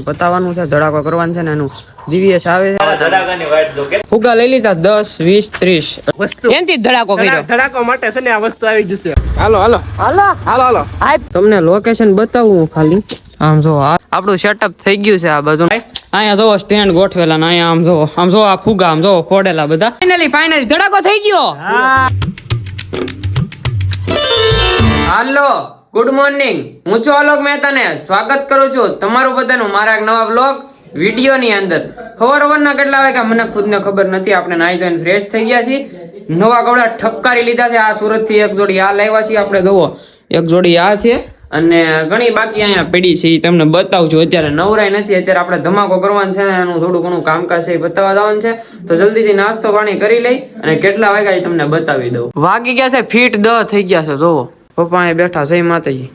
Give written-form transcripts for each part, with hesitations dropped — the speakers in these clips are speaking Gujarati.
પતાવવાનું છે, ધડાકો કરવાનું છે ને એનું દિવ્યેશ આવે છે ધડાકાની વાટ જો કે ફુગા લઈ લીધા 10 20 30 વસ્તુ એનથી ધડાકો કર્યો. ધડાકો માટે છે ને આ વસ્તુ આવી જશે. હાલો હાલો હાલો હાલો હાલો તમને લોકેશન બતાવું ખાલી. આમ જો આપણું સેટઅપ થઈ ગયું છે આ બધું. અહીંયા જો સ્ટેન્ડ ગોઠવેલા ને અહીંયા આમ જો આ ફુગા આમ જો ફોડેલા બધા. ફાઇનલી ધડાકો થઈ ગયો. હાલો ગુડ મોર્નિંગ, હું છું આલોક મહેતાને સ્વાગત કરું છું તમારું બધાનું મારા એક નવા બ્લોગ વિડીયો ની અંદર. સવારના કેટલા વાગ્યા મને ખુદ ને ખબર નથી. આપણે નાઈ ધોઈને ફ્રેશ થઈ ગયા છીએ, નવા કપડા ઠપકારી લીધા છે. આ સુરત થી એક જોડી આ લાવ્યા છીએ આપણે. જોવો એક જોડી આ છે અને ઘણી બાકી અહીંયા પડી છે, એ તમને બતાવું છું. અત્યારે નવરાઈ નથી, અત્યારે આપણે ધમાકો કરવાનું છે ને એનું થોડું ઘણું કામકાજ છે એ બતાવવા જવાનું છે. તો જલ્દીથી નાસ્તો પાણી કરી લઈ અને કેટલા વાગ્યા તમને બતાવી દઉં. વાગી ગયા છે ફીટ 10 થઈ ગયા છે. જોવો પપ્પા અહીંયા બેઠા. જય માતાજી.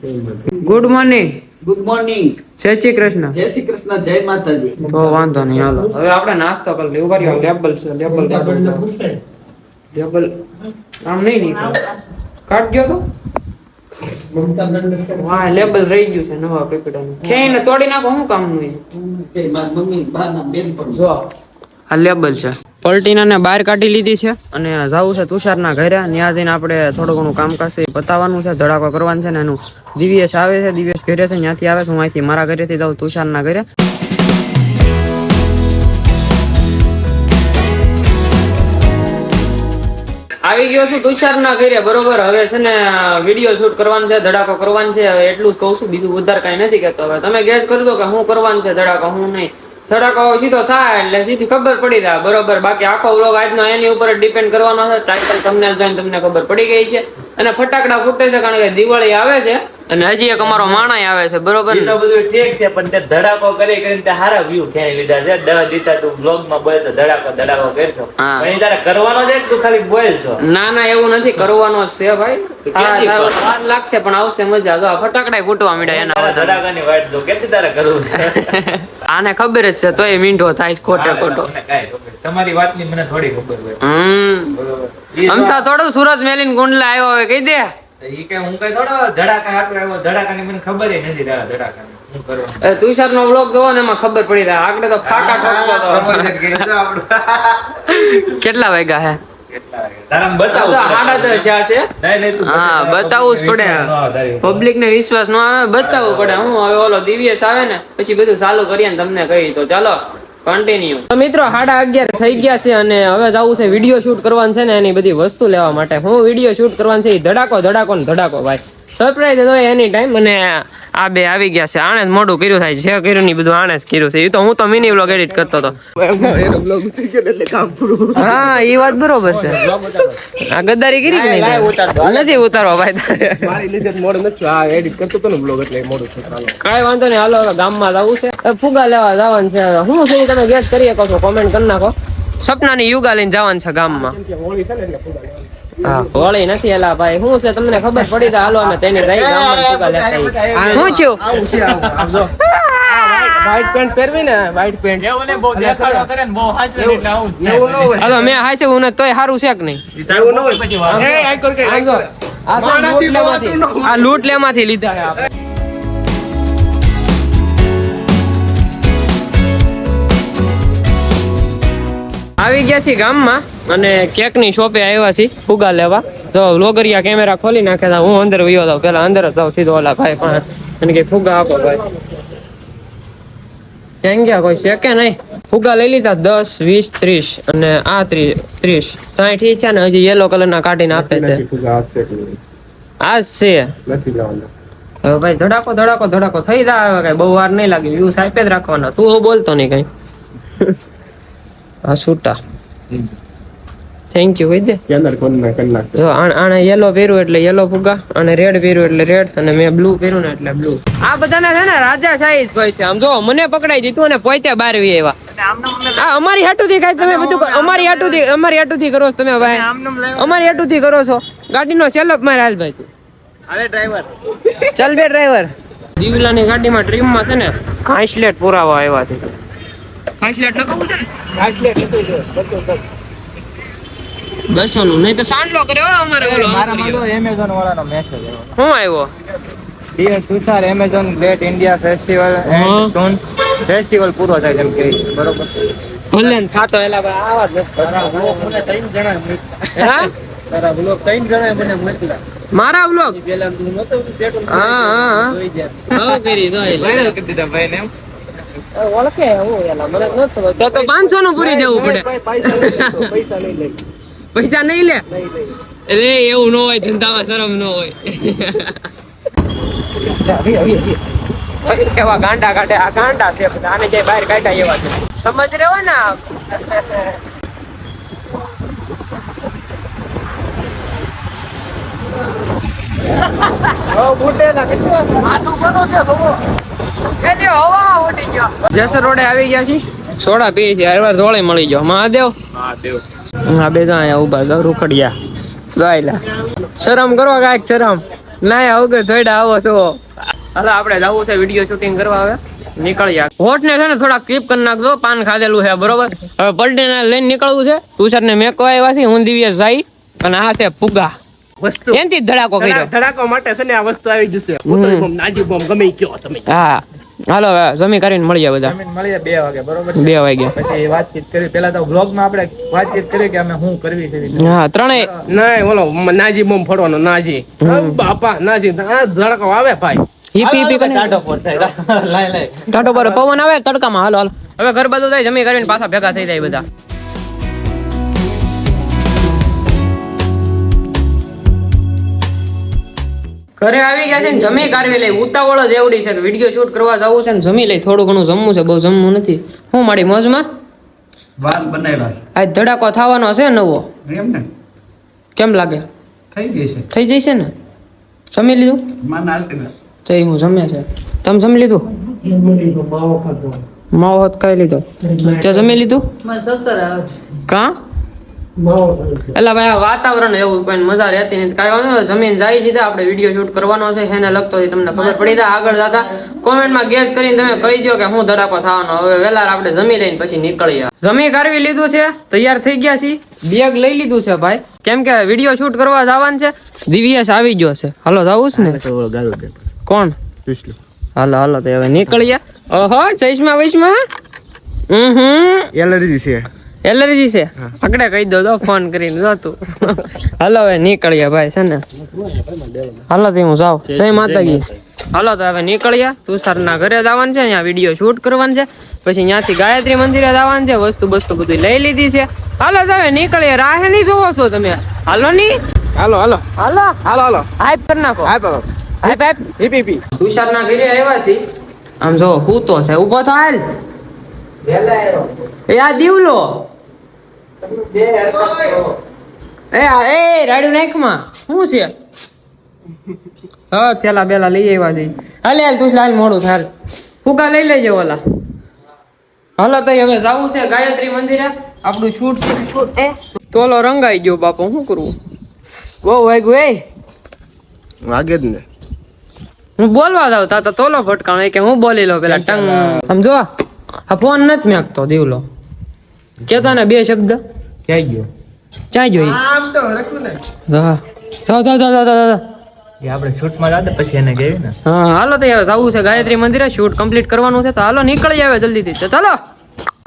Good morning. Good morning. જય શ્રી કૃષ્ણ. જય શ્રી કૃષ્ણ. જય માતાજી. તો વાંધો નહીં, હાલો હવે આપણે નાસ્તો કરી લઈએ. ઉભા લેબલ છે, લેબલ આમ નહીં નીકળે. કાઢજો તો હા, લેબલ રહી ગયું છે નવા પેપડાનું. ખેઈને તોડી નાખો, શું કામનું છે? મારી મમ્મી બાના બેન પણ જો આ લેબલ છે. પલટીનાને બહાર કાઢી લીધી છે અને જવું છે તુષારના ઘરે. ત્યાં જઈને આપણે થોડું ઘણું કામકાજ પતાવવાનું છે, ધડાકો કરવાનું છે ને એનું દિવ્યેશ આવે છે. દિવ્યેશ ઘરે છે, ત્યાંથી આવે છે. હું અહીંથી મારા ઘરેથી જાઉં તુષારના ઘરે. આવી ગયો છું તુષારના ઘરે, બરોબર. હવે છે ને વિડીયો શૂટ કરવાનું છે, ધડાકો કરવાનું છે. હવે એટલું જ કહું છું, બીજું વધારે કઈ નથી કહેતો. હવે તમે ગેસ કરજો કે શું કરવાનું છે, ધડાકો શું નહીં. ધડાકો સીધો થાય એટલે સીધી ખબર પડી જાય, બરોબર. બાકી આખો વ્લોગ આજનો એની ઉપર ડિપેન્ડ કરવાનો છે. ટાઇટલ થંબનેલ જોઈને તમને ખબર પડી ગઈ છે. અને ફટાકડા ફૂટે છે કારણ કે દિવાળી આવે છે અને હજી એક અમારો માણાઈ આવે છે, બરોબર. એ તો બધું ઠીક છે, પણ તે ધડાકો કરી કરીને તે સારા વ્યૂ ખેંચી લીધા છે. 10 દીધા તું બ્લોગ માં બોલ તો ધડાકો કરશો, પણ એ તારે કરવાનો છે તું ખાલી બોલ છો. ના ના એવું નથી, કરવાનો જ છે ભાઈ. 5 લાખ છે પણ આવશે મજા. જો ફટાકડા ફૂટવા માંડ્યા એના ધડાકાની વાટ જો કેટલી તારે કરવું છે. આને ખબર જ છે તોય મીંઢો થાય ખોટે ખોટો. તમારી વાતની મને થોડી ખબર હોય. અમતા થોડું સુરત મેલીન ગુંડલા આવ્યો હવે કહી દે. ઈ કે હું કઈ થોડો ધડાકા હાટો આવ્યો. ધડાકાની મને ખબર નથી તારા ધડાકાની શું કરવાનું. તુષાર નો વ્લોગ જોવો ને એમાં ખબર પડી જાય. આગળ તો ફાકા ઠોકતો હતો. કેટલા વાગ્યા હે? હા બતાવવું જ પડે, પબ્લિક ને વિશ્વાસ ન આવે, બતાવવું પડે. હું હવે ઓલો દિવ્યેશ આવે ને પછી બધું ચાલુ કરીએ ને તમને કહી. તો ચાલો કન્ટિન્યુ. મિત્રો 11:30 થઈ ગયા છે અને હવે જવું છે વિડીયો શૂટ કરવાનું છે ને એની બધી વસ્તુ લેવા માટે. હું વિડીયો શૂટ કરવાનું છે ધડાકો ધડાકો ને ધડાકો ભાઈ. સરપ્રાઈઝ હોય એની ટાઈમ. અને આ બે આવી ગયા છે. આણે જ મોડું કર્યું થાય છે, કર્યું ની બધું આણે જ કર્યું છે. એ તો હું તો મિની વ્લોગ એડિટ કરતો હતો. હા એ વાત બરોબર છે. આ ગદ્દારી કરી કે નહીં? નથી ઉતારવા ભાઈ. મારી લીધે મોડું નથી. આ એડિટ કરતો હતો ને વ્લોગ એટલે મોડું થયું. કાઈ વાંધો નહીં, હાલો હવે ગામમાં જવું છે. ફુગા લેવા જવાનું છે. હું છે તમે ગેસ કરી શકો છો, કોમેન્ટ કરી નાખો. સપનાની યુગા લઈને જવાનું છે ગામમાં. હા હોળી નથી એલા ભાઈ. શું છે તમને ખબર પડી તો હાલો અમે તેની જઈ ગામમાં ફુગા લેતા. હું છું વ્હાઈટ પેન્ટ પહેરવી ને, વ્હાઈટ પેન્ટ એવને બહુ દેખાડો કરે ને બહુ હાચવે એટલે આવું એવું ન હોય. હાલો મેં હાચે હું તોય સારું છે કે નહીં? એવું ન હોય પછી એ આઈ કર કે આ લૂટ લેમાંથી લીધા છે આપણે. આવી ગયા છીએ ગામમાં અને કેક ની શોપે આવ્યા છીએ ફુગા લેવા. જો વ્લોગરિયા કેમેરા ખોલી નાખે તો હું અંદર વયો જાઉં. પેલા અંદર જ જાઉં સીધો ઓલા ભાઈ પણ અને કે ફુગા આપો ભાઈ. ક્યાં ગયા કોઈ છે કે નહીં? ફુગા લઈ લીધા 10 20 30 અને આ 30 60 છે ને હજી યેલો કલર ના કાઢીને આપે છે. આ છે હવે ભાઈ ધડાકો ધડાકો ધડાકો થઈ જાય. કઈ બહુ વાર નહીં લાગે. વ્યૂ સાઈપે જ રાખવાના. તું બોલતો નહીં કઈ. આ છૂટા થેન્ક યુ. કહી દે સ્કેનર કોણ ના કરી નાખ. જો આને યેલો પહેર્યું એટલે યેલો ફુગા અને રેડ પહેર્યું એટલે રેડ અને મેં બ્લુ પહેર્યું ને એટલે બ્લુ. આ બધાને છે ને રાજા શાહી જ હોય છે. આમ જો મને પકડાઈ દીધું અને પોતે 12 વી આવ્યા. આ અમારી હાટુથી કાઈ તમે બધું અમારી હાટુથી કરો છો તમે ભાઈ. અમારી હાટુથી કરો છો. ગાડીનો સેલઅપ માર હાલ ભાઈ તું. અરે ડ્રાઈવર ચાલ બે ડ્રાઈવર. દીવલાની ગાડીમાં ટ્રીમમાં છે ને ઘાસલેટ પુરાવા આવ્યા છે. ઘાસલેટ નખાવું છે ને? ઘાસલેટ નખાવું. 200 નું નહીં તો સાંડલો કર્યો અમારે. ઓલો મારા માલો એમેઝોન વાળાનો મેસેજ આવ્યો. શું આવ્યો? Dear Tushar, Amazon great India festival and સોન ફેસ્ટિવલ પૂરો થાય એમ કે બરોબર ભલે ને ખાતો એલા ભાઈ આવા જ મને 3 જણા મોકલા. હા તારા બ્લોગ 3 જણા મને મોકલા. મારા વ્લોગ પેલા તું નતો પેટ્રોલ હા જોઈ જાય. હા કરી દો વાયરલ કરી દીધા ભાઈ ને એમ. ઓળખે હું એલા મને નતો તો 500 નું પૂરી દેવું પડે પૈસા લઈ લે. પૈસા નહીં લે અરે એવું ન હોય ધંધામાં શરમ ન હોય કેવા ગાંડા કાઢે આ ગાંડા છે બધા આને જે બહાર કાઢ્યા એવા છે સમજ રહ્યો ને આપ જેસર રોડે આવી ગયા છીએ સોડા પી છે હરવાર જોડે મળી ગયો મહાદેવ હા બે તો અહીંયા ઉભા તો રૂખડિયા જોઈલા શરમ કરો કાંઈક શરમ ના આવું થોડા આવો છો હાલો આપણે જવું છે વિડીયો શૂટિંગ કરવા હવે નીકળ્યા હોટ ને છે ને થોડા ક્લિપ કરી નાખજો પાન ખાધેલું છે બરોબર હવે પલટી ને લઈને નીકળવું છે તુષાર ને મેકો આવ્યા છે હું દિવ્ય જાય અને આ છે ફુગા વસ્તુ એનથી જ ધડાકો કર્યો ધડાકો માટે છે ને આ વસ્તુ આવી જશે મોટરી બોમ્બ નાજી બોમ્બ ગમે ઈ કયો તમે હા હાલો હવે જમી કરીને મળીએ બધા મળીએ 2 વાગે બરોબર 2 વાગે પછી વાતચીત કરી પેલા તો વ્લોગ માં આપણે વાતચીત કરી કે અમે શું કરવી છે હા ત્રણેય નહીં ઓલો નાજી બોમ્બ ફોડવાનો નાજી બાપા નાજી આ ધડાકો આવે ભાઈ હિપી હિપી કરીને ટાટો પર થાય લાય ટાટો પર પવન આવે તડકામાં હાલો હાલો હવે ઘર બધું થાય જમી કરીને પાછા ભેગા થઈ જાય બધા ઘરે આવી ગયા છે ને જમી કાઢવી લઈ ઉતાવળ જ એવડી છે કે વિડીયો શૂટ કરવા જવું છે ને જમી લઈ થોડું ઘણું જમવું છે બહુ જમવું નથી હું મારી મોજમાં વાલ બનાવ્યા આજ ધડાકો થવાનો છે નવો છે એમ ને કેમ લાગે થઈ ગઈ છે થઈ જશે ને જમી લીધું માના આશીર્વાદ તો હું જમ્યા છે તમે જમી લીધું માવો હોત ખાઈ લીધો તે જમી લીધું મને સત્તર આવે કા એટલે ભાઈ આ વાતાવરણ એવું કોઈ મજા રહેતી નથી કાંઈ વાંધો નહીં જમીન જાય છે આપણે વિડીયો શૂટ કરવાનો છે એને લગતો હોય તમને ખબર પડી જાય આગળ જતા કોમેન્ટમાં ગેસ કરીને તમે કહી દો કે હું ધડાકો થવાનો હવે વેલા આપણે જમી લઈને પછી નીકળીએ જમી કાઢવી લીધું છે તૈયાર થઈ ગયા છીએ બેગ લઈ લીધું છે ભાઈ કેમ કે વિડીયો શૂટ કરવા જવાનું છે દિવ્યેશ આવી ગયો છે હાલો જવું છે ને કોણ હાલો હાલો તો હવે નીકળીએ ઓહો ચશ્મા વૈશ્મા એલર્જી છે એલર્જી છે પકડે કહી દો તો ફોન કરીને જો તું હાલો હવે નીકળીએ ભાઈ છે ને હાલો તો હું જાઉં જય માતાજી હાલો તો હવે નીકળીએ તુષારના ઘરે જવાનું છે અહીંયા વિડીયો શૂટ કરવાનું છે પછી ત્યાંથી ગાયત્રી મંદિરે જવાનું છે વસ્તુ બધું લઈ લીધી છે હાલો તો હવે નીકળીએ રાહે નહીં જોવો છો તમે હાલો ની હાલો હાલો હાલો હાલો હાલો હાઈપ કરી નાખો હાય બાબા હાઈપ હાઈપ હિપ હિપ તુષારના ઘરે આવ્યા છે આમ જો હૂતો છે ઊભો થાય એ આ દીવલો એ રાડુ નાખમાં શું છે હા થેલા બેલા લઈ આવ્યા છે હાલે હાલ તું હાલ મોડું થાય ફુગા લઈ લેજે ઓલા હાલો તો હવે જાવું છે ગાયત્રી મંદિરે આપણું શૂટ એ તોલો રંગાઈ ગયો બાપુ શું કરવું બહુ વાગ્યું એ વાગે જ ને હું બોલવા જાવ તા તો તોલો ફટકાણો કે હું બોલી લો પેલા ટંગ સમજો આ ફોન નથી મેકતો દીવલો કેતા ને 2 શબ્દ ક્યાં ગયો ક્યાં જોઈ આમ તો રખું ને હા જાઓ એ આપણે શૂટ માં જાતે પછી એને ગઈ ને હા હાલો તો હવે જવું છે ગાયત્રી મંદિરે શૂટ કમ્પ્લીટ કરવાનું છે તો હાલો નીકળી આવે જલ્દીથી તો ચાલો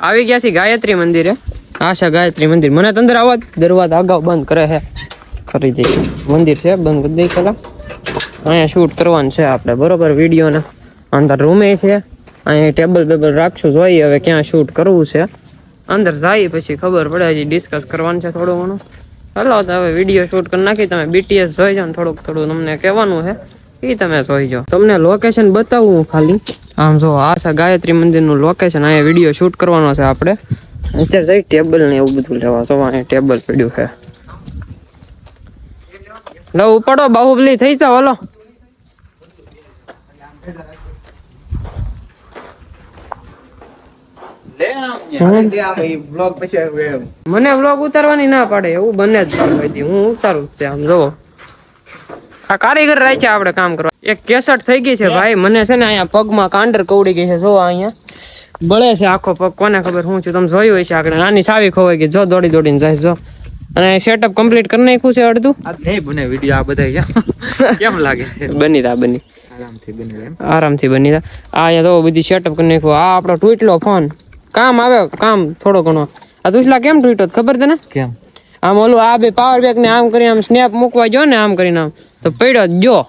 આવી ગયા છીએ ગાયત્રી મંદિરે આ છે ગાયત્રી મંદિર મને તો અંદર આવા દરવાજા અગાઉ બંધ કરે છે કરી દે મંદિર છે બંધ કરી દઈ પેલા અહીંયા શૂટ કરવાનું છે આપણે બરોબર વિડીયો ને અંદર રૂમે છે અહીંયા ટેબલ બેબલ રાખશું જોઈએ હવે ક્યાં શૂટ કરવું છે અંદર જાય પછી ખબર પડે હજી ડિસ્કસ કરવાનું છે થોડું ઘણું હાલો તો હવે વિડીયો શૂટ કરી નાખી તમે BTS જોઈ જાઓ ને થોડુંક તમને કહેવાનું છે એ તમે જોઈ જાઓ તમને લોકેશન બતાવું ખાલી આમ જો આ છે ગાયત્રી મંદિરનું લોકેશન અહીંયા વિડીયો શૂટ કરવાનો છે આપણે અત્યારે જઈ ટેબલ ને એવું બધું લેવા જો અહીંયા ટેબલ પડ્યું છે લો ઉપાડો બાહુબલી થઈ જાવ હાલો મને વ્લોગ ઉતારવાની ના પાડે એવું બને જ હું ઉતારું આમ જોવો આ કારીગર રાખ્યા આપણે કામ કરવા એક કેસટ થઈ ગઈ છે ભાઈ મને છે ને અહીંયા પગમાં કાંડર કવડી ગઈ છે જો અહીંયા બળે છે આખો પગ કોને ખબર હું છું તમે જોયું હશે આગળ નાની સાવી ખોવાઈ ગઈ જો દોડીને જાય જો અને સેટઅપ કમ્પ્લીટ કરી નાખ્યું છે અડધું. આ નહીં બને વિડીયો આ બધા કેમ લાગે છે? બની આરામથી બને એમ. આરામથી બની રહ્યા. આ અહીંયા તો બધી સેટઅપ કરી નાખ્યું. આ આપણો તૂટલો ફોન કામ આવે કામ થોડો ઘણો. આ તુસલા કેમ તૂટ્યો ખબર તને? કેમ? આમ ઓલું આ બે પાવર બેંક ને આમ કરીને આમ સ્નેપ મૂકવા ગયો ને આમ કરીને આમ તો પડ્યો જ ગયો.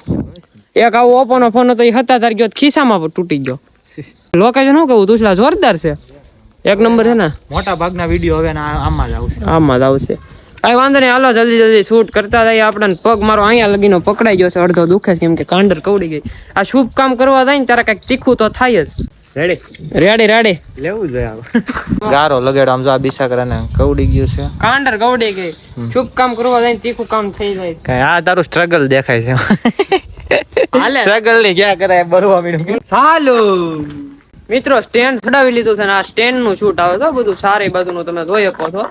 એક આવો ઓપ્પો નો ફોન હતો એ 77 ગયો ખિસ્સામાં તૂટી ગયો. લોકેશન શું કહું તુસલા જોરદાર છે, એક નંબર છે ને. મોટા ભાગના વિડીયો હવે આમાં જ આવશે. આમાં જ આવશે. કઈ વાંધો નહીં, હાલો જલ્દી શૂટ કરતા જઈએ. આપણને પગ મારો અહીંયા લગીનો પકડાઈ ગયો છે, અડધો દુખે છે કેમ કે કાંડર કવડી ગઈ. આ શુભ કામ કરવા જાય ને ત્યારે કઈક તીખું તો થાય જ. રેડી લેવું જોઈએ. ગારો લગાડો આમ જો આ બિસાકરાને કવડી ગયું છે. કાંડર કવડી ગઈ. શુભ કામ કરવા જાય ને તીખું કામ થઈ જાય. કઈ આ તારું સ્ટ્રગલ દેખાય છે. હાલે સ્ટ્રગલ ની ક્યાં કરાય બરવા મીડું. હાલો મિત્રો, સ્ટેન્ડ ચડાવી લીધું છે ને આ સ્ટેન્ડ નું શૂટ આવે તો બધું સારી બાજુનું તમે જોઈ શકો છો.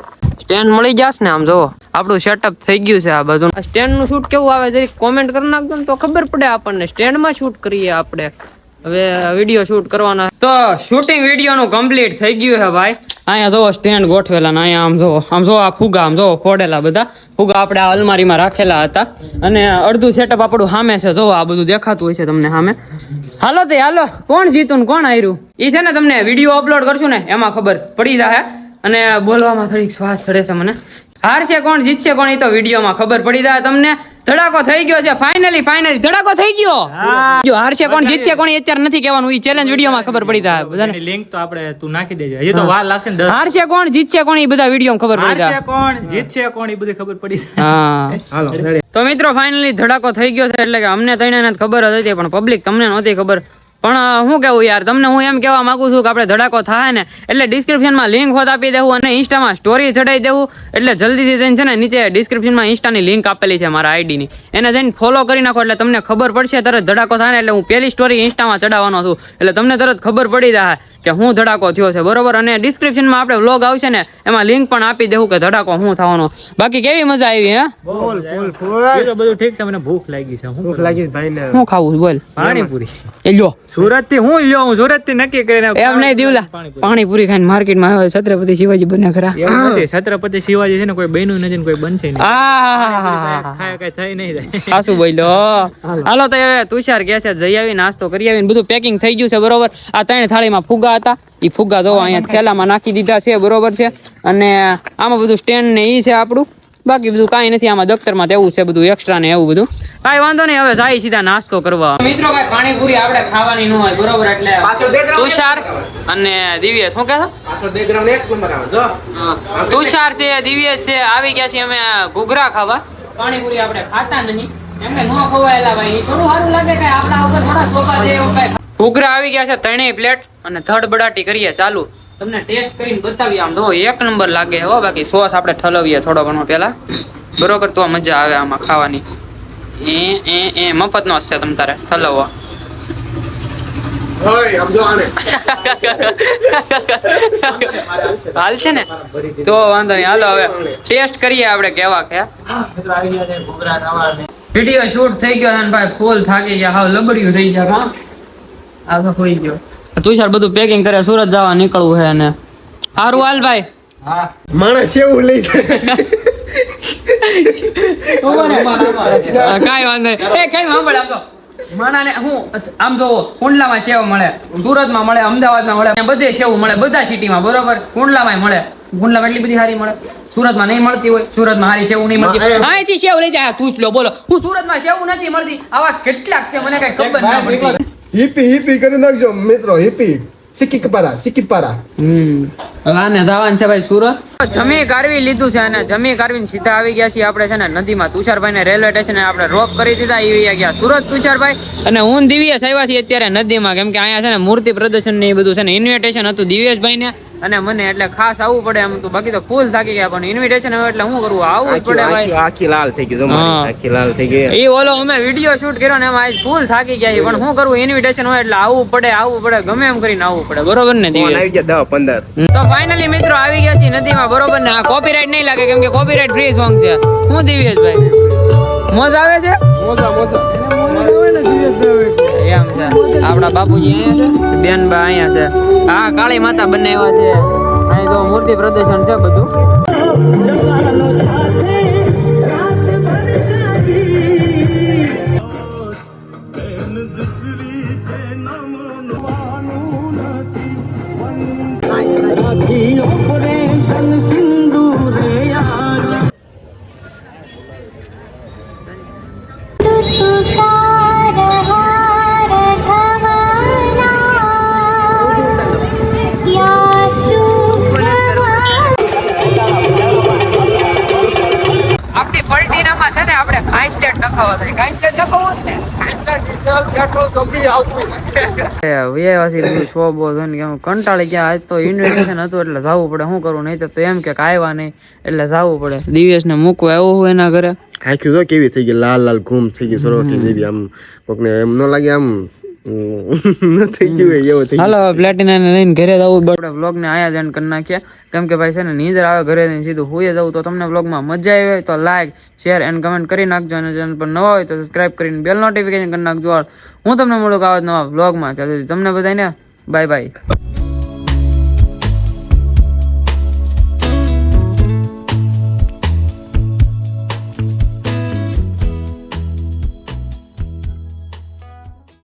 સ્ટેન્ડ મળી જશે ને આમ જોવો આપણું સેટઅપ થઈ ગયું છે. આ બાજુ સ્ટેન્ડ નું શૂટ કેવું આવે જરી કોમેન્ટ કરી નાખજો ને તો ખબર પડે આપણને. સ્ટેન્ડ માં શૂટ કરીએ આપણે હવે વિડીયો શૂટ કરવાના. તો શૂટિંગ વિડીયો નું કમ્પ્લીટ થઈ ગયું છે ભાઈ. અહીંયા જોવો સ્ટેન્ડ ગોઠવેલા ને અહીંયા આમ જો આ ફુગા આમ જો ફોડેલા બધા ફુગા આપણે આ અલમારીમાં રાખેલા હતા અને અડધું સેટઅપ આપણું સામે છે. જો આ બધું દેખાતું હોય છે તમને સામે. હાલો કોણ જીતું ને કોણ હાર્યું એ છે ને તમને વિડીયો અપલોડ કરશું ને એમાં ખબર પડી જાય. અને બોલવામાં થોડીક શ્વાસ ચડે છે મને. હારશે કોણ જીતશે કોણ એ તો વિડીયોમાં ખબર પડી જાય તમને. ધડાકો થઈ ગયો છે ફાઇનલી ધડાકો થઈ ગયો. જો હારશે કોણ જીતશે કોણ એ અત્યારે નથી કહેવાનું, એ ચેલેન્જ વિડીયોમાં ખબર પડી જાય બધાને. લિંક તો આપણે તું નાખી દેજે, હજી તો વાર લાગશે ને. હારશે કોણ જીતશે કોણ એ બધા વિડીયોમાં ખબર પડી જાય. હારશે કોણ જીતશે કોણ એ બધી ખબર પડી જાય. હા હાલો તો મિત્રો ફાઇનલી ધડાકો થઈ ગયો છે. એટલે કે અમને ત્રણેયને ખબર જ હતી પણ પબ્લિક તમને નહોતી ખબર. પણ હું કેવું યાર તમને, હું એમ કહેવા માંગુ છું કે આપણે ધડાકો થાય ને એટલે ડિસ્ક્રિપ્શનમાં લિંક હોત આપી દેવું અને ઇન્સ્ટામાં સ્ટોરી ચડાવી દેવું. એટલે જલ્દીથી જઈને છે ને નીચે ડિસ્ક્રિપ્શનમાં ઇન્સ્ટાની લિંક આપેલી છે મારા આઈડીની, એને જઈને ફોલો કરી નાખો એટલે તમને ખબર પડશે તરત ધડાકો થાય ને. એટલે હું પહેલી સ્ટોરી ઇન્સ્ટામાં ચડાવવાનો છું એટલે તમને તરત ખબર પડી જાય કે હું ધડાકો થયો છે બરોબર. અને ડિસ્ક્રિપ્શનમાં આપણે વ્લોગ આવશે ને એમાં લિંક પણ આપી દેવું કે ધડાકો શું થવાનો. બાકી કેવી મજા આવી? હે બધું ઠીક છે, મને ભૂખ લાગી છે. ભૂખ લાગી ભાઈ ને. શું ખાવું બોલ? પાણીપુરી. એ લ્યો સુરત થી હું સુરત થી નક્કી કરીને એમ નહીં દીવલા પાણીપુરી ખાઈને માર્કેટમાં આવ્યો. છત્રપતિ શિવાજી બન્યા ખરા? એવું નથી, છત્રપતિ શિવાજી છે ને કોઈ બન્યું નથી ને કોઈ બનશે નહીં. ખાય કઈ થઈ નહીં જાય. સાસુ બોલ્યો. હાલો તો હવે તુષાર કે છે જઈ આવી નાસ્તો કરી આવીને બધું પેકિંગ થઈ ગયું છે બરોબર. આ 3 થાળીમાં ફુગા હતા એ ફુગા જો અહીંયા થેલામાં નાખી દીધા છે બરોબર છે. અને આમાં બધું સ્ટેન્ડ ને ઈ છે આપણું, બાકી બધું કાંઈ નથી. આમાં દફતરમાં એવું છે બધું એક્સ્ટ્રા ને એવું બધું કાંઈ વાંધો નહીં. હવે જાય સીધા નાસ્તો કરવા. મિત્રો કાંઈ પાણીપુરી આપણે ખાવાની ન હોય બરોબર એટલે તુષાર અને દિવ્યેશ શું કહેતો? તુષાર છે દિવ્યેશ છે આવી ગયા છે અમે ઘૂઘરા ખાવા. પાણીપુરી આપણે ખાતા નહીં એમને ન ખવાયેલા ભાઈ થોડું સારું લાગે કે આપણા ઉપર થોડા સોફા છે એવું કાંઈ. ઘૂઘરા આવી ગયા છે 3 પ્લેટ અને ધડબડાટી કરીએ ચાલુ. તમને ટેસ્ટ કરીને બતાવીએ આમ જો એક નંબર લાગે હો. બાકી સોસ આપણે ઠલવીએ થોડો ઘણો પેલા બરોબર તો મજા આવે આમાં ખાવાની. એ મફત નો છે તમ તારે ઠલવવા. હાલ છે ને તો વાંધો નહીં. હાલો હવે ટેસ્ટ કરીએ આપણે કેવા કે. વિડીયો શૂટ થઈ ગયો અને ભાઈ ફૂલ થાકી ગયા, હાવ લબડ્યું થઈ ગયા. આ તો હોઈ ગયો. તુષાર બધું પેકિંગ કરે સુરત જવા નીકળવું છે ને. સારું હાલ ભાઈ. હા માણસ એવું લઈ કાઈ વાંધો નહીં. એ કઈ સાંભળ આમ તો માણાને હું આમ જોવો કુંડલામાં સેવ મળે, સુરતમાં મળે, અમદાવાદમાં મળે, બધે સેવ મળે બધા સિટીમાં બરોબર. કુંડલામાં મળે, કુંડલામાં એટલી બધી સારી મળે. સુરતમાં નહીં મળતી હોય, સુરતમાં સારી સેવ નહીં મળતી. અહીંથી સેવ લઈ જાય તું લો બોલો. હું સુરતમાં સેવ નથી મળતી. આવા કેટલાક છે મને કઈ ખબર ના પડતી. હિપી કરી નાખજો મિત્રો. હિપી સિક્કીપારા આને જવાનું છે ભાઈ સુરત. જમી કારવી લીધું છે અને જમી કારવીને સીધા આવી ગયા છીએ આપણે છે ને નદીમાં. તુષારભાઈ ને રેલવે સ્ટેશને આપણે રોક કરી દીધા. એ ગયા સુરત તુષારભાઈ અને હું દિવ્યેશ આવ્યા છીએ અત્યારે નદીમાં. કેમ કે અહીંયા છે ને મૂર્તિ પ્રદર્શન ને એ બધું છે ને ઇન્વિટેશન હતું દિવ્યેશભાઈ ને અને મને એટલે ખાસ આવવું પડે એમ તો. બાકી તો ફૂલ થાકી ગયા પણ ઇન્વિટેશન હોય એટલે શું કરવું, આવવું જ પડે ભાઈ. આખી લાલ થઈ ગઈ, આખી લાલ થઈ ગઈ. એ ઓલો અમે વિડીયો શૂટ કર્યો ને એમાં ફૂલ થાકી ગયા પણ શું કરવું, ઇન્વિટેશન હોય એટલે આવવું પડે ગમે એમ કરીને આવવું પડે બરોબર ને દિવ્યેશ? 10-15 તો ફાઇનલી મિત્રો આવી ગયા છીએ નદીમાં બરોબર ને. આ કોપીરાઇટ નહીં લાગે કેમ કે કોપીરાઇટ ફ્રી સોંગ છે. હું દિવ્યેશભાઈ મોજ આવે છે એમ છે. આપડા બાપુજી અહીંયા છે, બેનબા અહીંયા છે. હા કાળી માતા બનાવ્યા છે. અહીં તો મૂર્તિ પ્રદર્શન છે બધું. આપણી પલટીનામાં છે ને આપણે કાંઈસલેટ નખાવો થાય. કાંઈસલેટ નખાવો છે ને શો બો કંટાળી ગયા. આજ તો ઇન્વિટેશન હતું એટલે જવું પડે. શું કરું, નહીં તો એમ કે આવ્યા નહીં એટલે જવું પડે. દિવ્યેશ ને મૂકવા આવ્યો હું એના ઘરે. આખી તો કેવી થઈ ગઈ, લાલ લાલ ઘૂમ થઈ ગઈ, સરોટી જેવી. આમ કોકને એમ ન લાગે આમ થઈ ગયું એવું થઈ. હાલો પ્લેટિના ને લઈને ઘરે જવું. બરાબર વ્લોગ ને આયા જ કરી નાખીએ. કેમ કે ભાઈ છે ને નીંદર આવે ઘરે જઈને સીધું હુઈ જવું. તો તમને વ્લોગમાં મજા આવી હોય તો લાઈક શેર એન્ડ કમેન્ટ કરી નાખજો. અને ચેનલ પર નવા હોય તો સબસ્ક્રાઇબ કરીને બેલ નોટિફિકેશન કરી નાખજો. હું તમને મળું આવા નવા વ્લોગમાં. ત્યાં સુધી તમને બધાને બાય બાય.